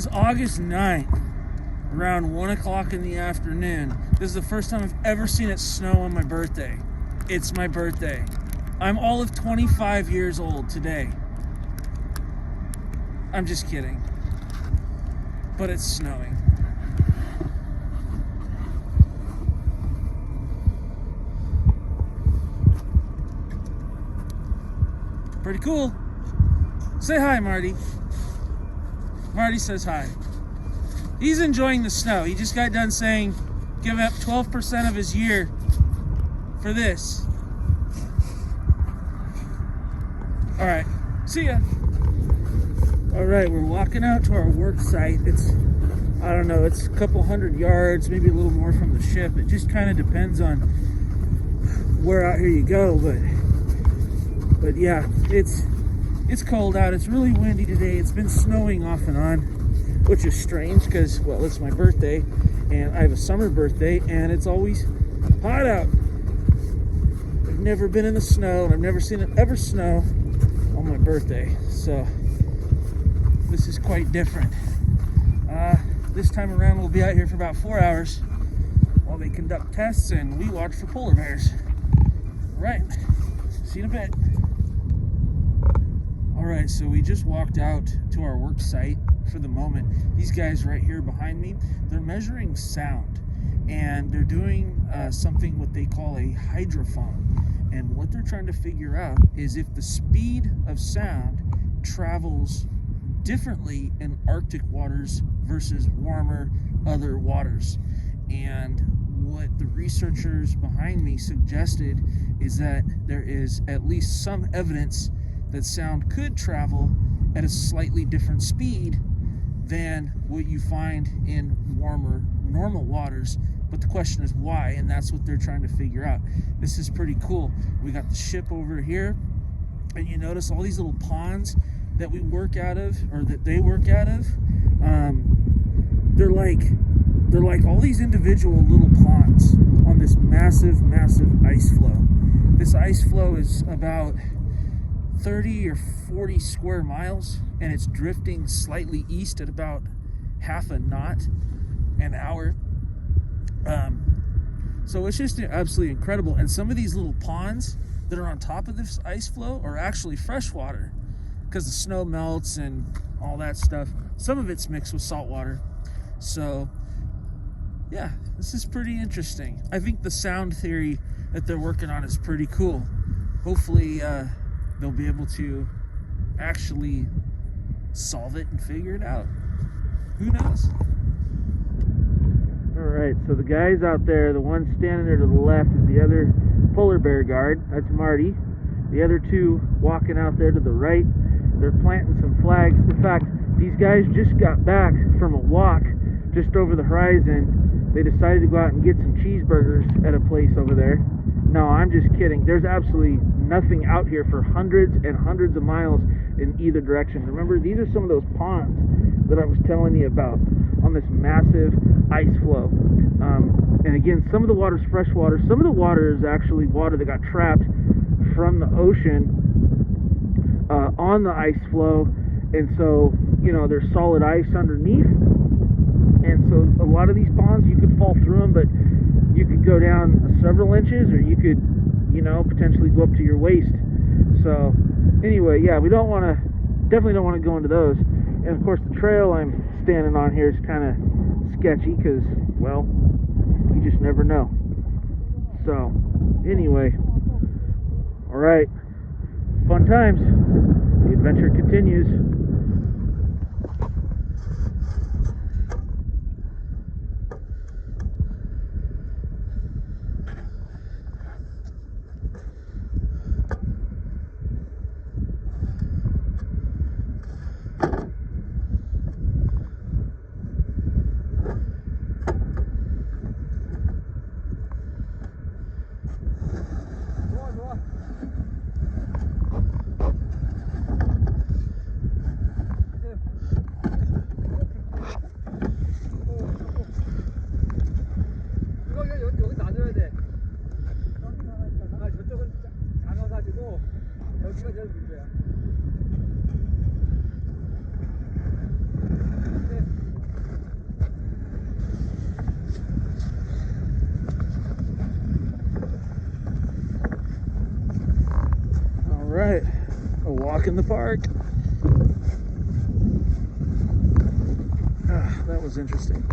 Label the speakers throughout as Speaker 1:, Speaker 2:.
Speaker 1: is August 9th, around 1 o'clock in the afternoon. This is the first time I've ever seen it snow on my birthday. It's my birthday. I'm all of 25 years old today. I'm just kidding. But it's snowing. Pretty cool. Say hi, Marty. Marty says hi. He's enjoying the snow. He just got done saying, give up 12% of his year for this. All right, see ya. All right, we're walking out to our work site. It's, I don't know, it's a couple hundred yards, maybe a little more from the ship. It just kind of depends on where out here you go, but yeah, it's cold out. It's really windy today. It's been snowing off and on, which is strange because, well, it's my birthday and I have a summer birthday and it's always hot out. I've never been in the snow and I've never seen it ever snow on my birthday. So this is quite different. This time around we'll be out here for about 4 hours while they conduct tests and we watch for polar bears. Right, see you in a bit. Alright, so we just walked out to our work site for the moment. These guys right here behind me, they're measuring sound and they're doing something what they call a hydrophone. And what they're trying to figure out is if the speed of sound travels differently in Arctic waters versus warmer other waters. And what the researchers behind me suggested is that there is at least some evidence that sound could travel at a slightly different speed than what you find in warmer normal waters. But the question is why, and that's what they're trying to figure out. This is pretty cool. We got the ship over here, and you notice all these little ponds that we work out of, or that they work out of. They're like all these individual little ponds on this massive ice flow. This ice flow is about 30 or 40 square miles, and it's drifting slightly east at about half a knot an hour. So it's just absolutely incredible. And some of these little ponds that are on top of this ice flow are actually freshwater because the snow melts and all that stuff. Some of it's mixed with salt water. So yeah, this is pretty interesting. I think the sound theory that they're working on is pretty cool. Hopefully they'll be able to actually solve it and figure it out. Who knows? Alright, so the guys out there, the one standing there to the left is the other polar bear guard. That's Marty. The other two walking out there to the right, they're planting some flags. In fact, these guys just got back from a walk just over the horizon. They decided to go out and get some cheeseburgers at a place over there. No, I'm just kidding. There's absolutely nothing out here for hundreds and hundreds of miles in either direction. Remember, these are some of those ponds that I was telling you about on this massive ice flow. And again, some of the water is fresh water. Some of the water is actually water that got trapped from the ocean on the ice flow. And so, you know, there's solid ice underneath. And so a lot of these ponds, you could fall through them, but you could go down several inches, or you could, you know, potentially go up to your waist. So anyway, yeah, we don't want to, definitely don't want to go into those. And of course the trail I'm standing on here is kind of sketchy because, well, you just never know. So anyway, all right, fun times. The adventure continues.
Speaker 2: 여기가 제일 문제야.
Speaker 1: right, a walk in the park. That was interesting.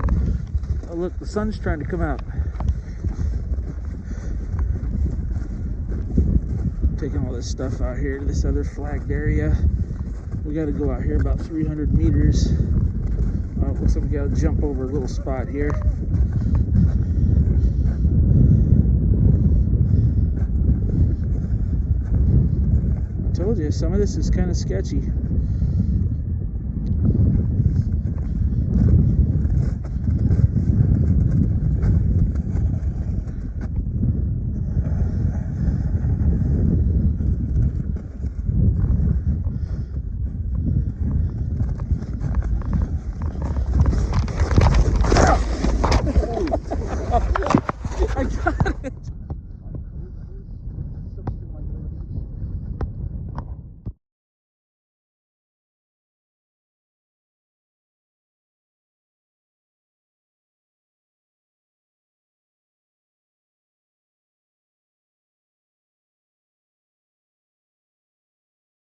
Speaker 1: Oh look, the sun's trying to come out. Taking all this stuff out here to this other flagged area. We got to go out here about 300 meters. Looks like we got to jump over a little spot here. I told you, some of this is kind of sketchy.